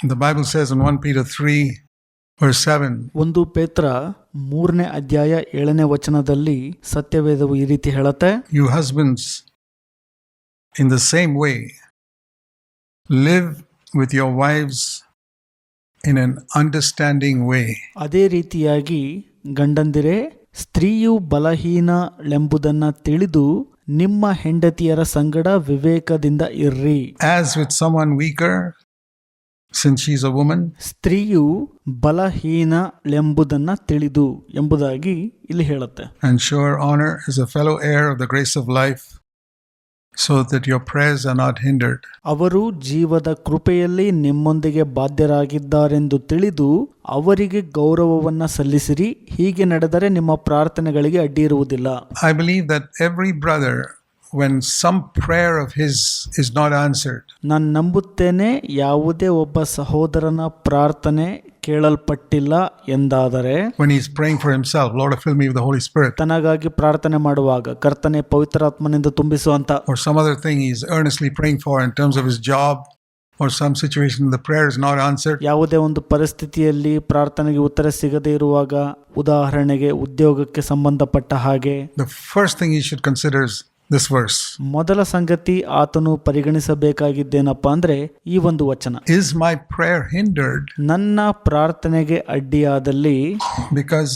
The Bible says in 1 Peter 3 verse 7, 1 ಪೇತ್ರ 3ನೇ ಅಧ್ಯಾಯ 7ನೇ ವಚನದಲ್ಲಿ ಸತ್ಯವೇದವು ಈ ರೀತಿ ಹೇಳುತ್ತೆ, you husbands in the same way live with your wives in an understanding way. ಅದೇ ರೀತಿಯಾಗಿ ಗಂಡಂದಿರೇ, ಸ್ತ್ರೀಯು ಬಲಹೀನಳೆಂಬುದನ್ನ ತಿಳಿದು ನಿಮ್ಮ ಹೆಂಡತಿಯರ ಸಂಗಡ ವಿವೇಕದಿಂದ ಇರ್ರಿ. As with someone weaker, since she is a woman, ಸ್ತ್ರೀಯು ಬಲಹೀನಳೆಂಬುದನ್ನ ತಿಳಿದು ಎಂಬುದಾಗಿ ಇಲ್ಲಿ ಹೇಳುತ್ತೆ. and show her honor as a fellow heir of the grace of life, so that your prayers are not hindered. ಅವರು ಜೀವದ ಕೃಪೆಯಲ್ಲಿ ನಿಮ್ಮೊಂದಿಗೆ ಬಾಧ್ಯರಾಗಿದ್ದಾರೆಂದು ತಿಳಿದು ಅವರಿಗೆ ಗೌರವವನ್ನ ಸಲ್ಲಿಸಿರಿ. ಹೀಗೆ ನಡೆದರೆ ನಿಮ್ಮ ಪ್ರಾರ್ಥನೆಗಳಿಗೆ ಅಡ್ಡಿ ಇರುವುದಿಲ್ಲ. I believe that every brother, when some prayer of his is not answered, ನಾನು ನಂಬುತ್ತೇನೆ, ಯಾವುದೇ ಒಬ್ಬ ಸಹೋದರನ ಪ್ರಾರ್ಥನೆ ಕೇಳಲ್ಪಟ್ಟಿಲ್ಲ ಎಂದಾದರೆ, when he is praying for himself, Lord fill me with the Holy Spirit, ತನಗಾಗಿ ಪ್ರಾರ್ಥನೆ ಮಾಡುವಾಗ ಕರ್ತನೆ ಪವಿತ್ರಾತ್ಮನಿಂದ ತುಂಬಿಸುವಂತ, or some other thing he is earnestly praying for in terms of his job or some situation, the prayer is not answered, ಯಾವುದೇ ಒಂದು ಪರಿಸ್ಥಿತಿಯಲ್ಲಿ ಪ್ರಾರ್ಥನೆಗೆ ಉತ್ತರ ಸಿಗದೇ ಇರುವಾಗ, ಉದಾಹರಣೆಗೆ ಉದ್ಯೋಗಕ್ಕೆ ಸಂಬಂಧಪಟ್ಟ ಹಾಗೆ, the first thing he should consider is this verse. ಮೊದಲ ಸಂಗತಿ ಆತನು ಪರಿಗಣಿಸಬೇಕಾಗಿದ್ದೇನಪ್ಪ ಅಂದ್ರೆ ಈ ಒಂದು ವಚನ, is my prayer hindered ನನ್ನ ಪ್ರಾರ್ಥನೆಗೆ ಅಡ್ಡಿಯಾದಲ್ಲಿ because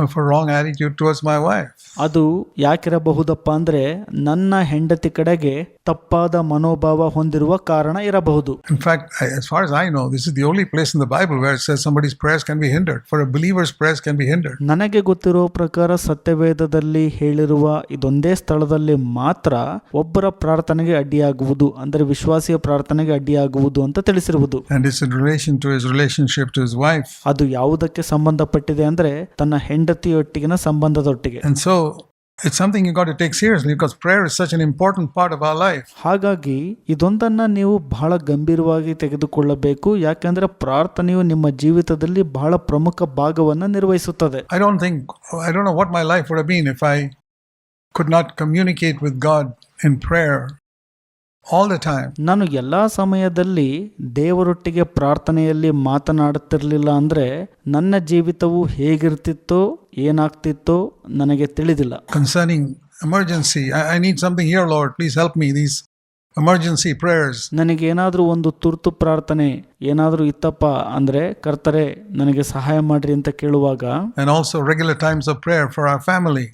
of a wrong attitude towards my wife? ಅದು ಯಾಕಿರಬಹುದಪ್ಪ ಅಂದ್ರೆ ನನ್ನ ಹೆಂಡತಿ ಕಡೆಗೆ ತಪ್ಪಾದ ಮನೋಭಾವ ಹೊಂದಿರುವ ಕಾರಣ ಇರಬಹುದು. In fact, as far as I know, this is the only place in the Bible where it says somebody's prayers can be hindered. For a believer's prayers can be hindered. ನನಗೆ ಗೊತ್ತಿರೋ ಪ್ರಕಾರ ಸತ್ಯವೇದದಲ್ಲಿ ಹೇಳಿರುವ ಇದೊಂದೇ ಸ್ಥಳದಲ್ಲಿ ಮಾತ್ರ ಒಬ್ಬರ ಪ್ರಾರ್ಥನೆಗೆ ಅಡ್ಡಿಯಾಗುವುದು, ಅಂದ್ರೆ ವಿಶ್ವಾಸಿಯ ಪ್ರಾರ್ಥನೆಗೆ ಅಡ್ಡಿಯಾಗುವುದು ಅಂತ ತಿಳಿಸಿರುವುದು. And it's in relation to his relationship to his wife. ಅದು ಯಾವುದಕ್ಕೆ ಸಂಬಂಧಪಟ್ಟಿದೆ ಅಂದ್ರೆ ತನ್ನ ಹೆಂಡತಿಯೊಟ್ಟಿಗಿನ ಸಂಬಂಧದೊಟ್ಟಿಗೆ. And so it's something you got to take seriously because prayer is such an important part of our life. ಹಾಗಾಗಿ ಇದೊಂದನ್ನ ನೀವು ಬಹಳ ಗಂಭೀರವಾಗಿ ತೆಗೆದುಕೊಳ್ಳಬೇಕು. ಯಾಕೆಂದ್ರೆ ಪ್ರಾರ್ಥನೆಯು ನಿಮ್ಮ ಜೀವಿತದಲ್ಲಿ ಬಹಳ ಪ್ರಮುಖ ಭಾಗವನ್ನ ನಿರ್ವಹಿಸುತ್ತದೆ. I don't know what my life would have been if I could not communicate with God in prayer all the time. ನಾನು ಎಲ್ಲಾ ಸಮಯದಲ್ಲಿ ದೇವರೊಟ್ಟಿಗೆ ಪ್ರಾರ್ಥನೆಯಲ್ಲಿ ಮಾತನಾಡುತ್ತಿರಲಿಲ್ಲ ಅಂದ್ರೆ ನನ್ನ ಜೀವಿತವು ಹೇಗಿರ್ತಿತ್ತೋ ಏನಾಗ್ತಿತ್ತೋ ನನಗೆ ತಿಳಿದಿಲ್ಲ. Concerning emergency, I need something here, Lord, please help me, these emergency prayers. ನನಗೇನಾದ್ರೂ ಒಂದು ತುರ್ತು ಪ್ರಾರ್ಥನೆ ಏನಾದ್ರೂ ಇತ್ತಪ್ಪ ಅಂದ್ರೆ ಕರ್ತರೆ ನನಗೆ ಸಹಾಯ ಮಾಡ್ರಿ ಅಂತ ಕೇಳುವಾಗ, and also regular times of prayer for our family,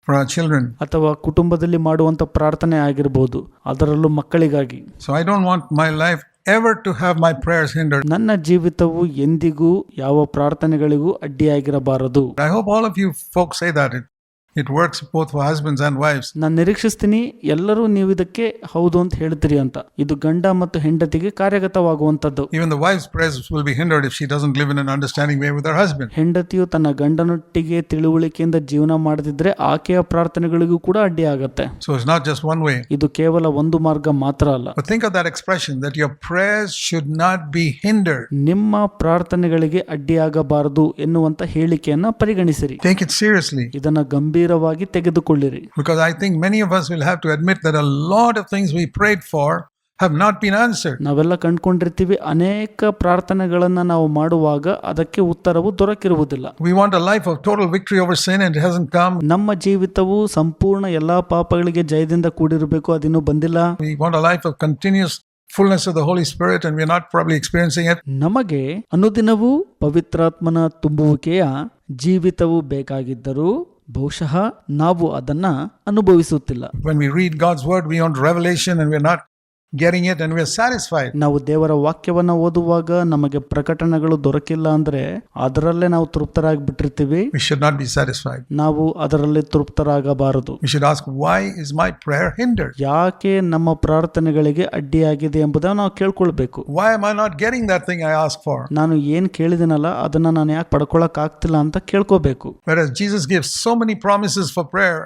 for our children. ಅಥವಾ ಕುಟುಂಬದಲ್ಲಿ ಮಾಡುವಂತ ಪ್ರಾರ್ಥನೆ ಆಗಿರಬಹುದು, ಅದರಲ್ಲೂ ಮಕ್ಕಳಿಗಾಗಿ. So I don't want my life ever to have my prayers hindered. ನನ್ನ ಜೀವಿತವು ಎಂದಿಗೂ ಯಾವ ಪ್ರಾರ್ಥನೆಗಳಿಗೂ ಅಡ್ಡಿಯಾಗಿರಬಾರದು. I hope all of you folks say that it works both for husbands and wives. ನಾನು ನಿರೀಕ್ಷಿಸ್ತೀನಿ ಎಲ್ಲರೂ ನೀವು ಇದಕ್ಕೆ ಹೌದು ಅಂತ ಹೇಳ್ತೀರಿ ಅಂತ. ಇದು ಗಂಡ ಮತ್ತು ಹೆಂಡತಿಗೆ ಕಾರ್ಯಗತವಾಗುವಂತದ್ದು. Even the wife's prayers will be hindered if she doesn't live in an understanding way with her husband. ಹೆಂಡತಿಯು ತನ್ನ ಗಂಡನೊಟ್ಟಿಗೆ ತಿಳುವಳಿಕೆಯಿಂದ ಜೀವನ ಮಾಡದಿದ್ರೆ ಆಕೆಯ ಪ್ರಾರ್ಥನೆಗಳಿಗೂ ಕೂಡ ಅಡ್ಡಿ ಆಗತ್ತೆ. So it's not just one way. ಇದು ಕೇವಲ ಒಂದು ಮಾರ್ಗ ಮಾತ್ರ ಅಲ್ಲ. But think of that expression that your prayers should not be hindered. ನಿಮ್ಮ ಪ್ರಾರ್ಥನೆಗಳಿಗೆ ಅಡ್ಡಿಯಾಗಬಾರದು ಎನ್ನುವಂತ ಹೇಳಿಕೆಯನ್ನ ಪರಿಗಣಿಸಿರಿ. Take it seriously. ಇದನ್ನ ಗಂಭೀರವಾಗಿ ತೆಗೆದುಕೊಳ್ಳಿರಿ. Because I think many of us will have to admit that a lot of things we prayed for have not been answered. ನಾವೆಲ್ಲ ಕಂಡುಕೊಂಡಿರ್ತೀವಿ, ಅನೇಕ ಪ್ರಾರ್ಥನೆಗಳನ್ನ ನಾವು ಮಾಡುವಾಗ ಅದಕ್ಕೆ ಉತ್ತರವು ದೊರಕಿರುವುದಿಲ್ಲ. We want a life of total victory over sin and it hasn't come. ನಮ್ಮ ಜೀವಿತವು ಸಂಪೂರ್ಣ ಎಲ್ಲಾ ಪಾಪಗಳಿಗೆ ಜಯದಿಂದ ಕೂಡಿರಬೇಕು, ಅದಿನ್ನೂ ಬಂದಿಲ್ಲ. We want a life of continuous fullness of the Holy Spirit and we are not probably experiencing it. ನಮಗೆ ಅನುದಿನವೂ ಪವಿತ್ರಾತ್ಮನ ತುಂಬುವಿಕೆಯ ಜೀವಿತವು ಬೇಕಾಗಿದ್ದರೂ ಬಹುಶಃ ನಾವು ಅದನ್ನ ಅನುಭವಿಸುತ್ತಿಲ್ಲ. When we read God's word, we want revelation and we are not getting it and we are satisfied. ನಾವು ದೇವರ ವಾಕ್ಯವನ್ನ ಓದುವಾಗ ನಮಗೆ ಪ್ರಕಟಣೆಗಳು ದೊರಕಿಲ್ಲ ಅಂದ್ರೆ ಅದರಲ್ಲೇ ನಾವು ತೃಪ್ತರಾಗಿ ಬಿಟ್ಟಿರ್ತೀವಿ. We should not be satisfied. ನಾವು ಅದರಲ್ಲಿ ತೃಪ್ತರಾಗಬಾರದು. We should ask, why is my prayer hindered? ಯಾಕೆ ನಮ್ಮ ಪ್ರಾರ್ಥನೆಗಳಿಗೆ ಅಡ್ಡಿಯಾಗಿದೆ ಎಂಬುದನ್ನು ನಾವು ಕೇಳ್ಕೊಳ್ಬೇಕು. Why am I not getting that thing I asked for? ನಾನು ಏನ್ ಕೇಳಿದಿನಲ್ಲ ಅದನ್ನ ನಾನು ಯಾಕೆ ಪಡ್ಕೊಳಕ್ ಆಗ್ತಿಲ್ಲ ಅಂತ ಕೇಳ್ಕೋಬೇಕು. Whereas Jesus gives so many promises for prayer,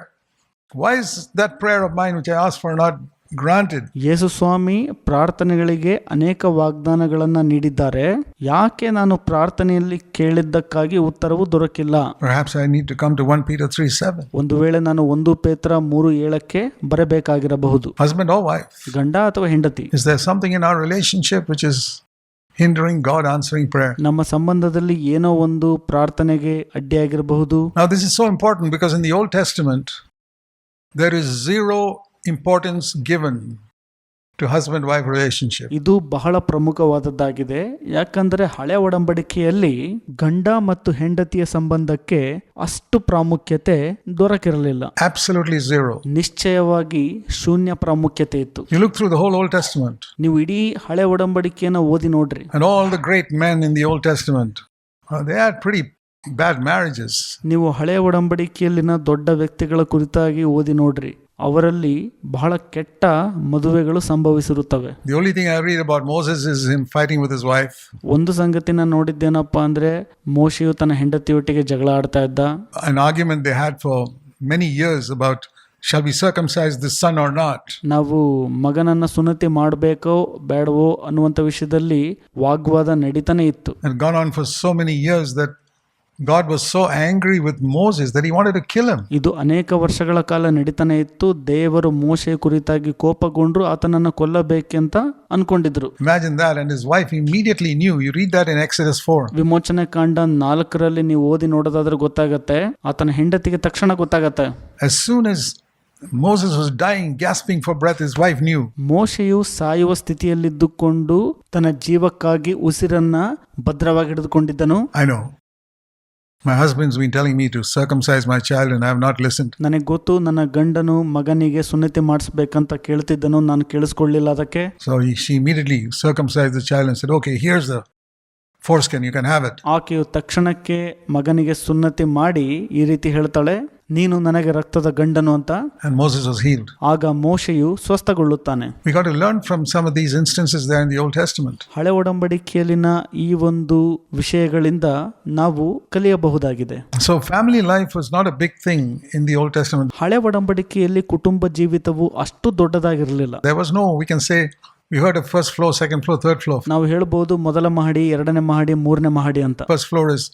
why is that prayer of mine which I asked for not granted? ಯೇಸು ಸ್ವಾಮಿ ಪ್ರಾರ್ಥನೆಗಳಿಗೆ ಅನೇಕ ವಾಗ್ದಾನಗಳನ್ನ ನೀಡಿದ್ದಾರೆ, ಯಾಕೆ ನಾನು ಪ್ರಾರ್ಥನೆಯಲ್ಲಿ ಕೇಳಿದ್ದಕ್ಕಾಗಿ ಉತ್ತರವು ದೊರಕಿಲ್ಲ? Perhaps I need to come to 1 Peter 3:7. ಒಂದು ವೇಳೆ ನಾನು 1 ಪೇತ್ರ 3:7 ಬರಬೇಕಾಗಿರಬಹುದು. Husband or wife, ಗಂಡ ಅಥವಾ ಹೆಂಡತಿ, is there something in our relationship which is hindering God answering prayer. ನಮ್ಮ ಸಂಬಂಧದಲ್ಲಿ ಏನೋ ಒಂದು ಪ್ರಾರ್ಥನೆಗೆ ಅಡ್ಡಿಯಾಗಿರಬಹುದು. Now, this is so important because in the Old Testament, there is zero importance given to husband-wife relationship. ಇದು ಬಹಳ ಪ್ರಮುಖವಾದದ್ದಾಗಿದೆ. ಯಾಕಂದರೆ ಹಳೆ ಒಡಂಬಡಿಕೆಯಲ್ಲಿ ಗಂಡ ಮತ್ತು ಹೆಂಡತಿಯ ಸಂಬಂಧಕ್ಕೆ ಅಷ್ಟು ಪ್ರಾಮುಖ್ಯತೆ ದೊರಕಿರಲಿಲ್ಲ. Absolutely zero. ನಿಶ್ಚಯವಾಗಿ ಶೂನ್ಯ ಪ್ರಾಮುಖ್ಯತೆ ಇತ್ತು. You look through the whole Old Testament, ನೀವು ಇಡೀ ಹಳೆ ಒಡಂಬಡಿಕೆಯನ್ನು ಓದಿ ನೋಡ್ರಿ. and all the great men in the Old Testament, they had pretty bad marriages. ನೀವು ಹಳೆ ಒಡಂಬಡಿಕೆಯಲ್ಲಿನ ದೊಡ್ಡ ವ್ಯಕ್ತಿಗಳ ಕುರಿತಾಗಿ ಓದಿ ನೋಡ್ರಿ. ಅವರಲ್ಲಿ ಬಹಳ ಕೆಟ್ಟ ಮದುವೆಗಳು ಸಂಭವಿಸಿರುತ್ತವೆ. The only thing I read about Moses is him fighting with his wife. ಒಂದು ಸಂಗತಿನ ನೋಡಿದ್ದೇನಪ್ಪ ಅಂದ್ರೆ ಮೋಶೆಯು ತನ್ನ ಹೆಂಡತಿಯೊಟ್ಟಿಗೆ ಜಗಳ ಆಡ್ತಾ ಇದ್ದ. An argument they had for many years about shall we circumcise this son or not. ನಾವು ಮಗನನ್ನ ಸುನ್ನತಿ ಮಾಡಬೇಕೋ ಬೇಡವೋ ಅನ್ನುವಂಥ ವಿಷಯದಲ್ಲಿ ವಾಗ್ವಾದ ನಡೀತಾನೆ ಇತ್ತು. And gone on for so many years that God was so angry with Moses that he wanted to kill him. ಇದು ಅನೇಕ ವರ್ಷಗಳ ಕಾಲ ನಡೀತಾನೆ ಇತ್ತು. ದೇವರು ಮೋಶೆ ಕುರಿತಾಗಿ ಕೋಪಗೊಂಡ್ರು, ಆತನನ್ನು ಕೊಲ್ಲಬೇಕೆಂತ ಅನ್ಕೊಂಡಿದ್ರು. Imagine that. And his wife immediately knew. You read that in Exodus 4. ವಿಮೋಚನೆ ಕಾಂಡ 4ರಲ್ಲಿ ನೀವು ಓದಿ ನೋಡೋದಾದ್ರೆ ಗೊತ್ತಾಗತ್ತೆ. ಆತನ ಹೆಂಡತಿಗೆ ತಕ್ಷಣ ಗೊತ್ತಾಗತ್ತೆ. As soon as Moses was dying, gasping for breath, his wife knew. ಮೋಶೆಯು ಸಾಯುವ ಸ್ಥಿತಿಯಲ್ಲಿದ್ದುಕೊಂಡು ತನ್ನ ಜೀವಕ್ಕಾಗಿ ಉಸಿರನ್ನ ಭದ್ರವಾಗಿ ಹಿಡಿದುಕೊಂಡಿದ್ದನು. I know. My husband's been telling me to circumcise my child and I have not listened. ನನಗೆ ಗೊತ್ತು, ನನ್ನ ಗಂಡನು ಮಗನಿಗೆ ಸುನ್ನತಿ ಮಾಡಿಸ್ಬೇಕಂತ ಕೇಳ್ತಿದ್ದನು, ನಾನು ಕೇಳಿಸ್ಕೊಳ್ಳಿಲ್ಲ ಅದಕ್ಕೆ. So she immediately circumcised the child and said, okay, here's the foreskin, you can have it. ಆಕೆಯು ತಕ್ಷಣಕ್ಕೆ ಮಗನಿಗೆ ಸುನ್ನತಿ ಮಾಡಿ ಈ ರೀತಿ ಹೇಳ್ತಾಳೆ, ನೀನು ನನಗೆ ರಕ್ತದ ಗಂಡನು ಅಂತ. And Moses was healed. ಆಗ ಮೋಶೆಯು ಸ್ವಸ್ಥಗೊಳ್ಳುತ್ತಾನೆ. We got to learn from some of these instances there in the Old Testament. ಹಳೆ ಒಡಂಬಡಿಕೆಯಲ್ಲಿನ ಈ ಒಂದು ವಿಷಯಗಳಿಂದ ನಾವು ಕಲಿಯಬಹುದಾಗಿದೆ. So family life was not a big thing in the Old Testament. ಹಳೆ ಒಡಂಬಡಿಕೆಯಲ್ಲಿ ಕುಟುಂಬ ಜೀವಿತವು ಅಷ್ಟು ದೊಡ್ಡದಾಗಿರಲಿಲ್ಲ. There was no, we can say, we heard of first floor, second floor, third floor. ನಾವು ಹೇಳ್ಬೋದು ಮೊದಲ ಮಹಡಿ, ಎರಡನೇ ಮಹಡಿ, ಮೂರನೇ ಮಹಡಿ ಅಂತ. First floor is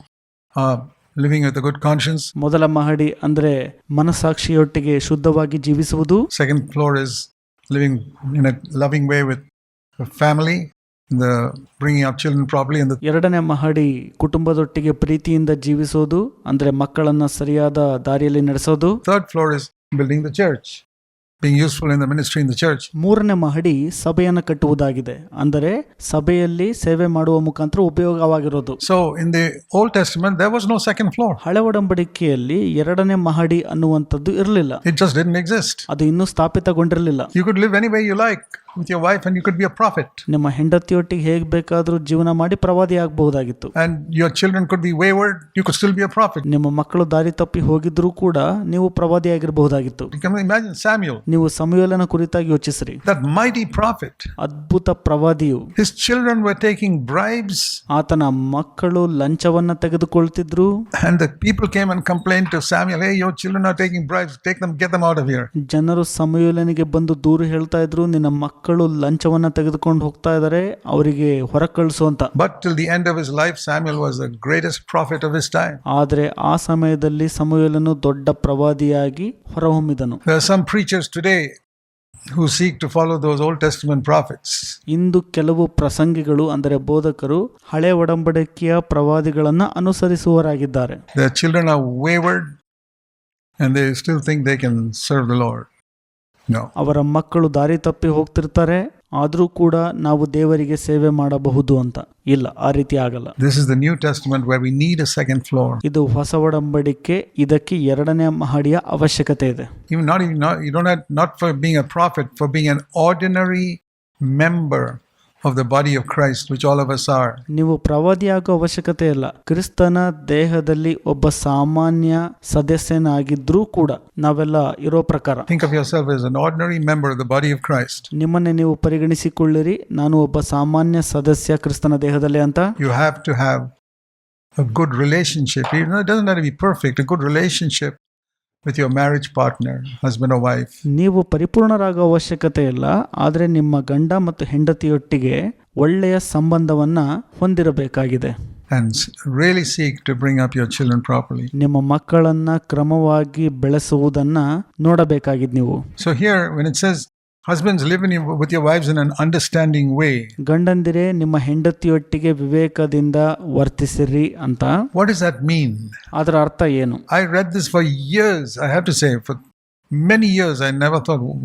living with a good conscience. ಮೊದಲ ಮಹಡಿ ಅಂದ್ರೆ ಮನಸ್ಸಾಕ್ಷಿಯೊಟ್ಟಿಗೆ ಶುದ್ಧವಾಗಿ ಜೀವಿಸುವುದು. Second floor is living in a loving way with a family, the bringing up children properly. And ಎರಡನೇ ಮಹಡಿ ಕುಟುಂಬದೊಟ್ಟಿಗೆ ಪ್ರೀತಿಯಿಂದ ಜೀವಿಸೋದು, ಅಂದ್ರೆ ಮಕ್ಕಳನ್ನ ಸರಿಯಾದ ದಾರಿಯಲ್ಲಿ ನಡೆಸೋದು. third floor is building the church, being useful in the ministry in the church. ಮೂರನೇ ಮಹಡಿ ಸಭೆಯನ್ನು ಕಟ್ಟುವುದಾಗಿದೆ, ಅಂದರೆ ಸಭೆಯಲ್ಲಿ ಸೇವೆ ಮಾಡುವ ಮುಖಾಂತರ ಉಪಯೋಗವಾಗಿರೋದು. So in the Old Testament there was no second floor. ಹಳೆ ಒಡಂಬಡಿಕೆಯಲ್ಲಿ ಎರಡನೇ ಮಹಡಿ ಅನ್ನುವಂಥದ್ದು ಇರಲಿಲ್ಲ. It just didn't exist. ಅದು ಇನ್ನೂ ಸ್ಥಾಪಿತಗೊಂಡಿರಲಿಲ್ಲ. You could live any way you like with your wife and you could be a prophet. ನಿಮ್ಮ ಹೆಂಡತಿಯೊಟ್ಟಿಗೆ ಹೇಗೆ ಬೇಕಾದರೂ ಜೀವನ ಮಾಡಿ ಪ್ರವಾದಿ ಆಗಬಹುದಾಗಿತ್ತು. And your children could be wayward, you could still be a prophet. ನಿಮ್ಮ ಮಕ್ಕಳು ದಾರಿ ತಪ್ಪಿ ಹೋಗಿದ್ರೂ ಕೂಡ ನೀವು ಪ್ರವಾದಿ ಆಗಿರಬಹುದಾಗಿತ್ತು. You can imagine Samuel, ನೀವು ಸಮುವೇಲನ ಕುರಿತಾಗಿ ಯೋಚಿಸ್ರಿ. that mighty prophet. ಅದ್ಭುತ ಪ್ರವಾದಿಯು. His children were taking bribes. ಆತನ ಮಕ್ಕಳು ಲಂಚವನ್ನ ತೆಗೆದುಕೊಳ್ತಿದ್ರು. And the people came and complained to Samuel, hey, your children are taking bribes, take them, get them out of here. ಜನರು ಸಮುವೇಲನಿಗೆ ಬಂದು ದೂರು ಹೇಳ್ತಾ ಇದ್ರು, ನಿನ್ನ ಮಕ್ಕಳು ಲಂಚವನ್ನ ತೆಗೆದುಕೊಂಡು ಹೋಗ್ತಾ ಇದ್ದಾರೆ, ಅವರಿಗೆ ಹೊರ ಕಳಿಸು ಅಂತ. But till the end of his life, Samuel was the greatest prophet of his time. ಆದರೆ ಆ ಸಮಯದಲ್ಲಿ ಸಮುವೇಲನು ದೊಡ್ಡ ಪ್ರವಾದಿಯಾಗಿ ಹೊರಹೊಮ್ಮಿದನು. There are some preachers today who seek to follow those Old Testament prophets. ಇಂದು ಕೆಲವು ಪ್ರಸಂಗಿಗಳು ಅಂದರೆ ಬೋಧಕರು ಹಳೆ ಒಡಂಬಡಿಕೆಯ ಪ್ರವಾದಿಗಳನ್ನ ಅನುಸರಿಸುವವರಾಗಿದ್ದಾರೆ. Their children are wayward and they still think they can serve the Lord. No. ಅವರ ಮಕ್ಕಳು ದಾರಿ ತಪ್ಪಿ ಹೋಗ್ತಿರ್ತಾರೆ, ಆದರೂ ಕೂಡ ನಾವು ದೇವರಿಗೆ ಸೇವೆ ಮಾಡಬಹುದು ಅಂತ. ಇಲ್ಲ, ಆ ರೀತಿ ಆಗಲ್ಲ. This is the New Testament where we need a second floor. ಇದು ಹೊಸ ಒಡಂಬಡಿಕೆ, ಇದಕ್ಕೆ ಎರಡನೇ ಮಹಡಿಯ ಅವಶ್ಯಕತೆ ಇದೆ. You don't have, not for being a prophet, for being an ordinary member of the body of Christ, which all of us are. ನೀವು ಪ್ರವಾದಿಯಾಗೋ ಅವಶ್ಯಕತೆ ಇಲ್ಲ. ಕ್ರಿಸ್ತನ ದೇಹದಲ್ಲಿ ಒಬ್ಬ ಸಾಮಾನ್ಯ ಸದಸ್ಯನಾಗಿದ್ರೂ ಕೂಡ ನಾವೆಲ್ಲ ಇರೋ ಪ್ರಕಾರ. Think of yourself as an ordinary member of the body of Christ. ನಿಮ್ಮನ್ನೇ ನೀವು ಪರಿಗಣಿಸಿಕೊಳ್ಳಿರಿ, ನಾನು ಒಬ್ಬ ಸಾಮಾನ್ಯ ಸದಸ್ಯ ಕ್ರಿಸ್ತನ ದೇಹದಲ್ಲಿ ಅಂತ. You have to have a good relationship. It doesn't have to be perfect. A good relationship with your marriage partner, husband or wife. ನೀವು ಪರಿಪೂರ್ಣರಾಗೋ ಅವಶ್ಯಕತೆ ಇಲ್ಲ, ಆದರೆ ನಿಮ್ಮ ಗಂಡ ಮತ್ತು ಹೆಂಡತಿಯೊಟ್ಟಿಗೆ ಒಳ್ಳೆಯ ಸಂಬಂಧವನ್ನ ಹೊಂದಿರಬೇಕಾಗಿದೆ. And really seek to bring up your children properly. ನಿಮ್ಮ ಮಕ್ಕಳನ್ನ ಕ್ರಮವಾಗಿ ಬೆಳೆಸುವುದನ್ನ ನೋಡಬೇಕಾಗಿದೆ ನೀವು. So here when it says Husbands, live with your wives in an understanding way. ಗಂಡಂದಿರೇ ನಿಮ್ಮ ಹೆಂಡತಿಯೊಟ್ಟಿಗೆ ವಿವೇಕದಿಂದ ವರ್ತಿಸಿರಿ ಅಂತ. What does that mean? ಅದರ ಅರ್ಥ ಏನು? I read this for years. I have to say, for many years I never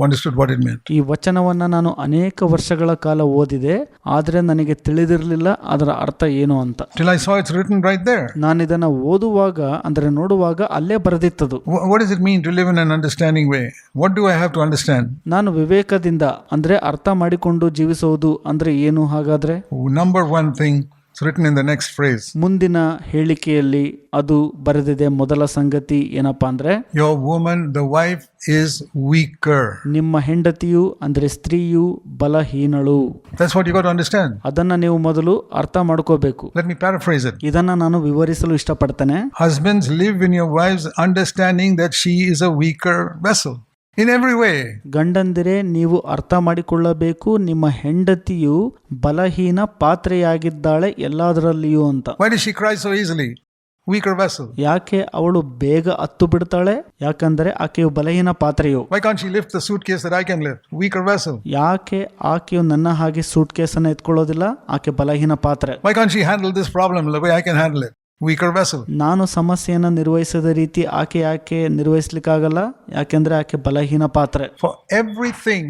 understood what it meant. ಈ ವಚನವನ್ನ ನಾನು ಅನೇಕ ವರ್ಷಗಳ ಕಾಲ ಓದಿದೆ, ಆದರೆ ನನಗೆ ತಿಳಿದಿರಲಿಲ್ಲ ಅದರ ಅರ್ಥ ಏನು ಅಂತ. Till I saw it's written right there. ನಾನು ಇದನ್ನ ಓದುವಾಗ, ಅಂದ್ರೆ ನೋಡುವಾಗ ಅಲ್ಲೇ ಬರೆದಿತ್ತದು. What does it mean to live in an understanding way? What do I have to understand? ನಾನು ವಿವೇಕದಿಂದ ಅಂದ್ರೆ ಅರ್ಥ ಮಾಡಿಕೊಂಡು ಜೀವಿಸುವುದು ಅಂದ್ರೆ ಏನು ಹಾಗಾದ್ರೆ? Number one thing, it's written in the next phrase. ಮುಂದಿನ ಹೇಳಿಕೆಯಲ್ಲಿ ಅದು ಬರೆದಿದೆ. ಮೊದಲ ಸಂಗತಿ ಏನಪ್ಪಾ ಅಂದ್ರೆ, your woman, the wife, is weaker. ನಿಮ್ಮ ಹೆಂಡತಿಯು ಅಂದ್ರೆ ಸ್ತ್ರೀಯು ಬಲಹೀನಳು. That's what you got to understand. ಅದನ್ನ ನೀವು ಮೊದಲು ಅರ್ಥ ಮಾಡ್ಕೋಬೇಕು. Let me paraphrase it. ಇದನ್ನ ನಾನು ವಿವರಿಸಲು ಇಷ್ಟಪಡ್ತೇನೆ. Husbands, live in your wives understanding that she is a weaker vessel in every way. ಗಂಡಂದಿರೇ, ನೀವು ಅರ್ಥ ಮಾಡಿಕೊಳ್ಳಬೇಕು, ನಿಮ್ಮ ಹೆಂಡತಿಯು ಬಲಹೀನ ಪಾತ್ರೆಯಾಗಿದ್ದಾಳೆ ಎಲ್ಲದರಲ್ಲಿಯೂ ಅಂತ. Why does she cry so easily? Weaker vessel. ಯಾಕೆ ಅವಳು ಬೇಗ ಹತ್ತು ಬಿಡ್ತಾಳೆ? ಯಾಕಂದ್ರೆ ಆಕೆಯು ಬಲಹೀನ ಪಾತ್ರೆಯು. Why can't she lift the suitcase that I can lift? Weaker vessel. ಯಾಕೆ ಆಕೆಯು ನನ್ನ ಹಾಗೆ ಸೂಟ್ ಕೇಸನ್ನ ಎತ್ಕೊಳ್ಳೋದಿಲ್ಲ? ಆಕೆ ಬಲಹೀನ ಪಾತ್ರೆ. Why can't she handle this problem the way I can handle it? Weaker vessel. ನಾನು ಸಮಸ್ಯೆಯನ್ನು ನಿರ್ವಹಿಸದ ರೀತಿ ಆಕೆ ಯಾಕೆ ನಿರ್ವಹಿಸ್ಲಿಕ್ಕಾಗಲ್ಲ? ಯಾಕೆಂದ್ರೆ ಆಕೆ ಬಲಹೀನ ಪಾತ್ರೆ. For everything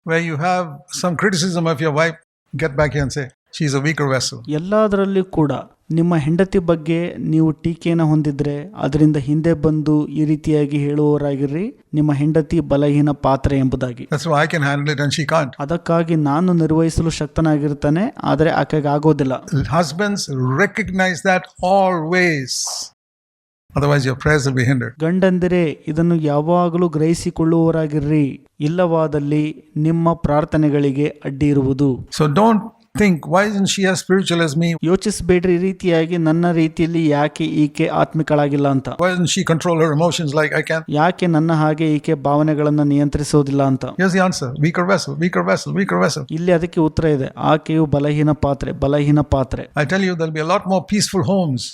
where you have some criticism of your wife, get back here and say she is a weaker vessel. ಎಲ್ಲದರಲ್ಲಿ ಕೂಡ ನಿಮ್ಮ ಹೆಂಡತಿ ಬಗ್ಗೆ ನೀವು ಟೀಕೆಯನ್ನು ಹೊಂದಿದ್ರೆ ಅದರಿಂದ ಹಿಂದೆ ಬಂದು ಈ ರೀತಿಯಾಗಿ ಹೇಳುವವರಾಗಿರ್ರಿ, ನಿಮ್ಮ ಹೆಂಡತಿ ಬಲಹೀನ ಪಾತ್ರೆ ಎಂಬುದಾಗಿ. That's why I can handle it and she can't. ಅದಕ್ಕಾಗಿ ನಾನು ನಿರ್ವಹಿಸಲು ಶಕ್ತನಾಗಿರ್ತಾನೆ, ಆದರೆ ಆಕೆಗೆ ಆಗೋದಿಲ್ಲ. Husbands, recognize that always. Otherwise your prayers will be hindered. ಗಂಡಂದಿರೇ, ಇದನ್ನು ಯಾವಾಗಲೂ ಗ್ರಹಿಸಿಕೊಳ್ಳುವವರಾಗಿರ್ರಿ, ಇಲ್ಲವಾದಲ್ಲಿ ನಿಮ್ಮ ಪ್ರಾರ್ಥನೆಗಳಿಗೆ ಅಡ್ಡಿ ಇರುವುದು. So don't think, why isn't she as spiritual as me? ಯೋಚಿಸಬೇಡ್ರಿ ಈ ರೀತಿಯಾಗಿ, ನನ್ನ ರೀತಿಯಲ್ಲಿ ಯಾಕೆ ಈಕೆ ಆತ್ಮಿಕಳಾಗಿಲ್ಲ ಅಂತ. Why doesn't she control her emotions like I can? ಯಾಕೆ ನನ್ನ ಹಾಗೆ ಈಕೆ ಭಾವನೆಗಳನ್ನ ನಿಯಂತ್ರಿಸೋದಿಲ್ಲ ಅಂತ. Here's the answer. Weaker vessel, weaker vessel, weaker vessel. ಇಲ್ಲಿ ಅದಕ್ಕೆ ಉತ್ತರ ಇದೆ. ಆಕೆಯು ಬಲಹೀನ ಪಾತ್ರೆ, ಬಲಹೀನ ಪಾತ್ರೆ. I tell you, there'll be a lot more peaceful homes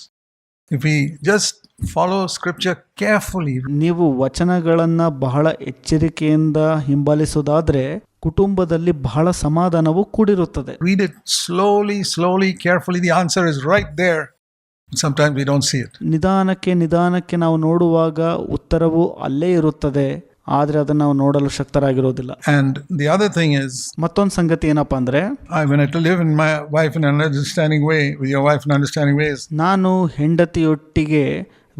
if we just follow scripture carefully. ನೀವು ವಚನಗಳನ್ನ ಬಹಳ ಎಚ್ಚರಿಕೆಯಿಂದ ಹಿಂಬಾಲಿಸೋದಾದ್ರೆ ಕುಟುಂಬದಲ್ಲಿ ಬಹಳ ಸಮಾಧಾನವು ಕೂಡಿರುತ್ತದೆ. Read it slowly, carefully. The answer is right there. Sometimes we don't see it. ನಿಧಾನಕ್ಕೆ ನಾವು ನೋಡುವಾಗ ಉತ್ತರವು ಅಲ್ಲೇ ಇರುತ್ತದೆ, ಆದ್ರೆ ಅದನ್ನ ನಾವು ನೋಡಲು ಶಕ್ತರಾಗಿರೋದಿಲ್ಲ. And the other thing is, ಮತ್ತೊಂದು ಸಂಗತಿ ಏನಪ್ಪಾ ಅಂದ್ರೆ, when I live in my wife in an understanding way, with your wife in understanding ways, ನಾನು ಹೆಂಡತಿಯೊಟ್ಟಿಗೆ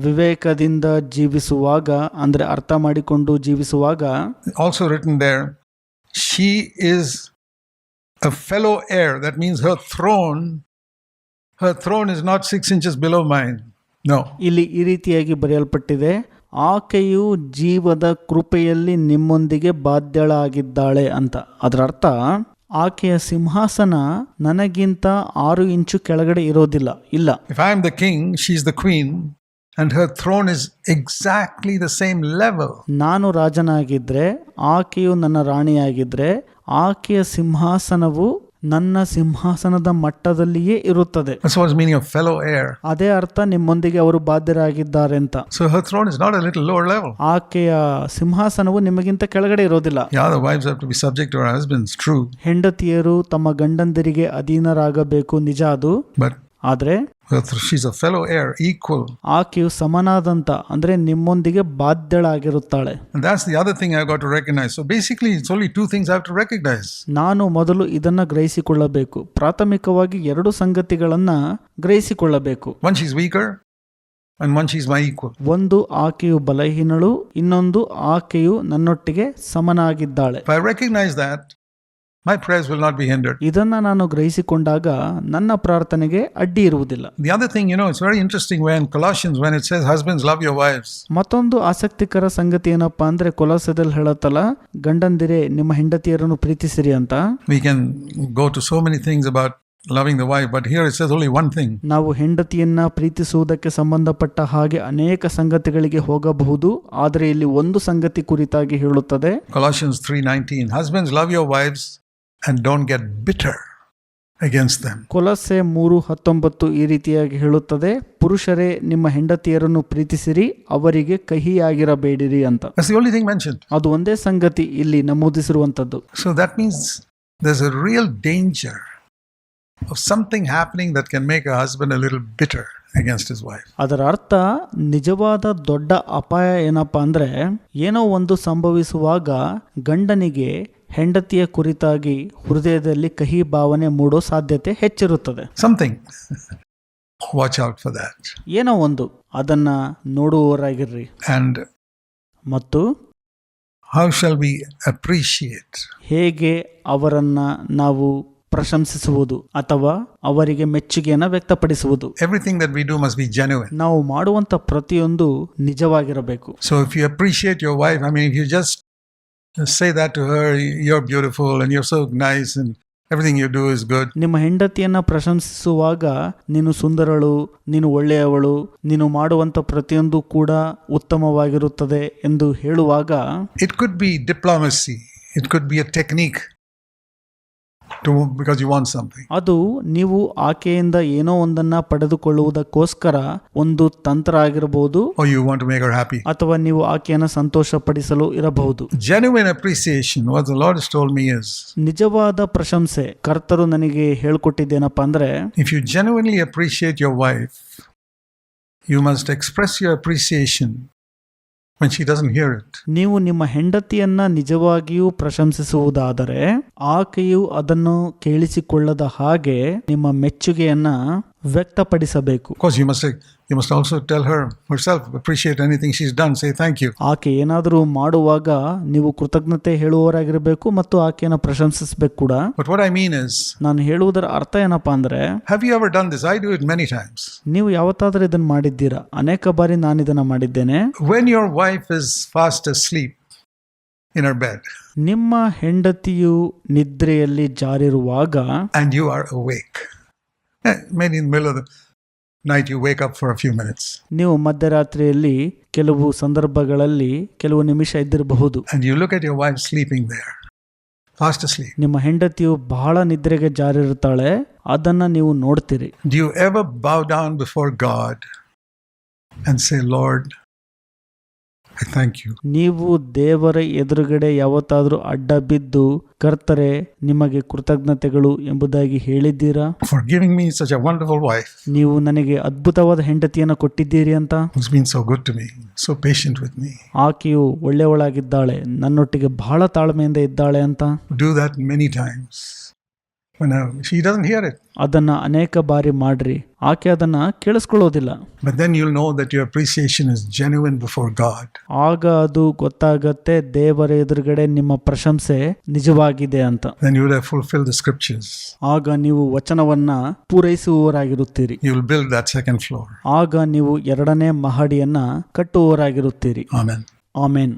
ವಿವೇಕದಿಂದ ಜೀವಿಸುವಾಗ, ಅಂದ್ರೆ ಅರ್ಥ ಮಾಡಿಕೊಂಡು ಜೀವಿಸುವಾಗ, also written there, she is a fellow heir. That means her throne is not 6 inches below mine. No. ಇಲ್ಲಿ ಈ ರೀತಿಯಾಗಿ ಬರೆಯಲ್ಪಟ್ಟಿದೆ, ಆಕೆಯು ಜೀವದ ಕೃಪೆಯಲ್ಲಿ ನಿಮ್ಮೊಂದಿಗೆ ಬಾಧ್ಯಳಾಗಿದ್ದಾಳೆ ಅಂತ. ಅದರ ಅರ್ಥ, ಆಕೆಯ ಸಿಂಹಾಸನ ನನಗಿಂತ 6 ಇಂಚು ಕೆಳಗಡೆ ಇರೋದಿಲ್ಲ. ಇಲ್ಲ. If I am the king, she is the queen. And her throne is exactly the same level. ನಾನು ರಾಜನಾಗಿದ್ರೆ, ಆಕೆಯು ನನ್ನ ರಾಣಿಯಾಗಿದ್ರೆ, ಆಕೆಯ ಸಿಂಹಾಸನವು ನನ್ನ ಸಿಂಹಾಸನದ ಮಟ್ಟದಲ್ಲಿಯೇ ಇರುತ್ತದೆ. That's what's meaning of fellow heir. ಅದೇ ಅರ್ಥ, ನಿಮ್ಮೊಂದಿಗೆ ಅವರು ಬಾಧ್ಯರಾಗಿದ್ದಾರೆ ಅಂತ. So her throne is not a little lower level. ಆಕೆಯ ಸಿಂಹಾಸನವು ನಿಮಗಿಂತ ಕೆಳಗಡೆ ಇರೋದಿಲ್ಲ. Yeah, the wives have to be subject to her husbands, true. ಹೆಂಡತಿಯರು ತಮ್ಮ ಗಂಡಂದಿರಿಗೆ ಅಧೀನರಾಗಬೇಕು, ನಿಜ ಅದು. But ಆದ್ರೆ she's a fellow heir, equal. ಆಕೆಯು ಸಮನಾದಂತ, ಅಂದ್ರೆ ನಿಮ್ಮೊಂದಿಗೆ ಬಾಧ್ಯಳಾಗಿರುತ್ತಾಳೆ. And that's the other thing I've got to recognize. So basically it's only 2 things I have to recognize. ನಾನು ಮೊದಲು ಇದನ್ನ ಗ್ರಹಿಸಿಕೊಳ್ಳಬೇಕು. ಪ್ರಾಥಮಿಕವಾಗಿ 2 ಸಂಗತಿಗಳನ್ನ ಗ್ರಹಿಸಿಕೊಳ್ಳಬೇಕು. One, she's weaker, and one, she's my equal. ಒಂದು, ಆಕೆಯು ಬಲಹೀನಳು, ಇನ್ನೊಂದು, ಆಕೆಯು ನನ್ನೊಟ್ಟಿಗೆ ಸಮನಾಗಿದ್ದಾಳೆ. If I recognize that, my prayers will not be hindered. ಇದನ್ನ ನಾನು ಗ್ರಹಿಸಿಕೊಂಡಾಗ ನನ್ನ ಪ್ರಾರ್ಥನೆಗೆ ಅಡ್ಡಿ ಇರುವುದಿಲ್ಲ. The other thing, it's very interesting when Colossians, when it says husbands love your wives. ಮತ್ತೊಂದು ಆಸಕ್ತಿಕರ ಸಂಗತಿ ಏನಪ್ಪಾ ಅಂದ್ರೆ, ಕೊಲೊಸ್ಸೆದಲ್ಲಿ ಹೇಳತ್ತಲ್ಲ, ಗಂಡಂದಿರೇ ನಿಮ್ಮ ಹೆಂಡತಿಯರನ್ನು ಪ್ರೀತಿಸಿರಿ ಅಂತ. We can go to so many things about loving the wife, but here it says only one thing. ನಾವು ಹೆಂಡತಿಯನ್ನ ಪ್ರೀತಿಸುವುದಕ್ಕೆ ಸಂಬಂಧಪಟ್ಟ ಹಾಗೆ ಅನೇಕ ಸಂಗತಿಗಳಿಗೆ ಹೋಗಬಹುದು, ಆದರೆ ಇಲ್ಲಿ ಒಂದು ಸಂಗತಿ ಕುರಿತಾಗಿ ಹೇಳುತ್ತದೆ. Colossians 3:19, husbands love your wives and don't get bitter. against them. ಕೊಲೊಸ್ಸೆ 3:19 ಈ ರೀತಿಯಾಗಿ ಹೇಳುತ್ತದೆ, ಪುರುಷರೇ ನಿಮ್ಮ ಹೆಂಡತಿಯರನ್ನು ಪ್ರೀತಿಸಿರಿ, ಅವರಿಗೆ ಕಹಿಯಾಗಿರಬೇಡಿರಿ ಅಂತ. That's the only thing mentioned. ಅದು ಒಂದೇ ಸಂಗತಿ ಇಲ್ಲಿ ನಮೂದಿಸಿರುವಂಥದ್ದು. So that means there's a real danger of something happening that can make a husband a little bitter against his wife. ಅದರ ಅರ್ಥ ನಿಜವಾದ ದೊಡ್ಡ ಅಪಾಯ ಏನಪ್ಪಾ ಅಂದ್ರೆ, ಏನೋ ಒಂದು ಸಂಭವಿಸುವಾಗ ಗಂಡನಿಗೆ ಹೆಂಡತಿಯ ಕುರಿತಾಗಿ ಹೃದಯದಲ್ಲಿ ಕಹಿ ಭಾವನೆ ಮೂಡೋ ಸಾಧ್ಯತೆ ಹೆಚ್ಚಿರುತ್ತದೆ. Something. Watch out for that. ಏನೋ ಒಂದು, ಅದನ್ನ ನೋಡುವವರಾಗಿರ್ರಿ. And ಮತ್ತು how shall we appreciate? ಹೇಗೆ ಅವರನ್ನ ನಾವು ಪ್ರಶಂಸಿಸುವುದು ಅಥವಾ ಅವರಿಗೆ ಮೆಚ್ಚುಗೆಯನ್ನು ವ್ಯಕ್ತಪಡಿಸುವುದು? Everything that we do must be genuine. ನಾವು ಮಾಡುವಂತ ಪ್ರತಿಯೊಂದು ನಿಜವಾಗಿರಬೇಕು. So if you appreciate your wife, I mean, if you just say that to her, you're beautiful and you're so nice and everything you do is good. ನಿಮ್ಮ ಹೆಂಡತಿಯನ್ನ ಪ್ರಶಂಸಿಸುವಾಗ ನೀನು ಸುಂದರಳು, ನೀನು ಒಳ್ಳೆಯವಳು, ನೀನು ಮಾಡುವಂತ ಪ್ರತಿಯೊಂದು ಕೂಡ ಉತ್ತಮವಾಗಿರುತ್ತದೆ ಎಂದು ಹೇಳುವಾಗ, it could be diplomacy, it could be a technique because you want something. ಅದು ನೀವು ಆಕೆಯಿಂದ ಏನೋ ಒಂದನ್ನ ಪಡೆದುಕೊಳ್ಳುವುದಕ್ಕೋಸ್ಕರ ಒಂದು ತಂತ್ರ ಆಗಿರಬಹುದು, or you want to make her happy. ಅಥವಾ ನೀವು ಆಕೆಯನ್ನು ಸಂತೋಷಪಡಿಸಲು ಇರಬಹುದು. Genuine appreciation, what the Lord has told me is, ನಿಜವಾದ ಪ್ರಶಂಸೆ ಕರ್ತರು ನನಗೆ ಹೇಳ್ಕೊಟ್ಟಿದ್ದೇನಪ್ಪ ಅಂದ್ರೆ, if you genuinely appreciate your wife, you must express your appreciation when she doesn't hear it. ನೀವು ನಿಮ್ಮ ಹೆಂಡತಿಯನ್ನ ನಿಜವಾಗಿಯೂ ಪ್ರಶಂಸಿಸುವುದಾದರೆ ಆಕೆಯು ಅದನ್ನು ಕೇಳಿಸಿಕೊಳ್ಳದ ಹಾಗೆ ನಿಮ್ಮ ಮೆಚ್ಚುಗೆಯನ್ನ ವ್ಯಕ್ತಪಡಿಸಬೇಕು. Of course, you must also tell her herself, appreciate anything she's done, say thank you. ಆಕೆ ಏನಾದರೂ ಮಾಡುವಾಗ ನೀವು ಕೃತಜ್ಞತೆ ಹೇಳುವವರಾಗಿರಬೇಕು ಮತ್ತು ಆಕೆಯನ್ನು ಪ್ರಶಂಸಿಸಬೇಕು ಕೂಡ. But what I mean is, ನಾನು ಹೇಳುವುದರ ಅರ್ಥ ಏನಪ್ಪಾ ಅಂದ್ರೆ, have you ever done this? I do it many times. ನೀವು ಯಾವತ್ತಾದ್ರೂ ಇದನ್ನ ಮಾಡಿದ್ದೀರಾ? ಅನೇಕ ಬಾರಿ ನಾನು ಇದನ್ನ ಮಾಡಿದ್ದೇನೆ. When your wife is fast asleep in her bed, ನಿಮ್ಮ ಹೆಂಡತಿಯು ನಿದ್ರೆಯಲ್ಲಿ ಜಾರಿರುವಾಗ, and you are awake, maybe in the middle of the night you wake up for a few minutes, ನೀವು ಮಧ್ಯರಾತ್ರಿಯಲ್ಲಿ ಕೆಲವು ಸಂದರ್ಭಗಳಲ್ಲಿ ಕೆಲವು ನಿಮಿಷ ಇದ್ದಿರಬಹುದು, and you look at your wife sleeping there, fast asleep. ನಿಮ್ಮ ಹೆಂಡತಿಯು ಬಹಳ ನಿದ್ರೆಗೆ ಜಾರಿರುತ್ತಾಳೆ, ಅದನ್ನ ನೀವು ನೋಡ್ತೀರಿ. Do you ever bow down before God and say, Lord, I thank you? ನೀವು ದೇವರ ಎದುರುಗಡೆ ಯಾವತ್ತಾದ್ರೂ ಅಡ್ಡ ಬಿದ್ದು, ಕರ್ತರೆ ನಿಮಗೆ ಕೃತಜ್ಞತೆಗಳು ಎಂಬುದಾಗಿ ಹೇಳಿದ್ದೀರಾ? For giving me such a wonderful wife, ನೀವು ನನಗೆ ಅದ್ಭುತವಾದ ಹೆಂಡತಿಯನ್ನು ಕೊಟ್ಟಿದ್ದೀರಿ ಅಂತ. who's been so good to me, so patient with me. ಆಕೆಯು ಒಳ್ಳೆಯವಳಾಗಿದ್ದಾಳೆ, ನನ್ನೊಟ್ಟಿಗೆ ಬಹಳ ತಾಳ್ಮೆಯಿಂದ ಇದ್ದಾಳೆ ಅಂತ. Do that many times. When she doesn't hear it. ಅದನ್ನ ಅನೇಕ ಬಾರಿ ಮಾಡ್ರಿ, ಆಕೆ ಅದನ್ನ ಕೇಳಿಸ್ಕೊಳ್ಳೋದಿಲ್ಲ. But then you'll know that your appreciation is genuine before God. ಆಗ ಅದು ಗೊತ್ತಾಗತ್ತೆ, ದೇವರ ಎದುರುಗಡೆ ನಿಮ್ಮ ಪ್ರಶಂಸೆ ನಿಜವಾಗಿದೆ ಅಂತ. Then you will have fulfilled the scriptures. ಆಗ ನೀವು ವಚನವನ್ನ ಪೂರೈಸುವವರಾಗಿರುತ್ತೀರಿ. You will build that second floor. ಆಗ ನೀವು ಎರಡನೇ ಮಹಡಿಯನ್ನ ಕಟ್ಟುವವರಾಗಿರುತ್ತೀರಿ. Amen. ಆಮೆನ್.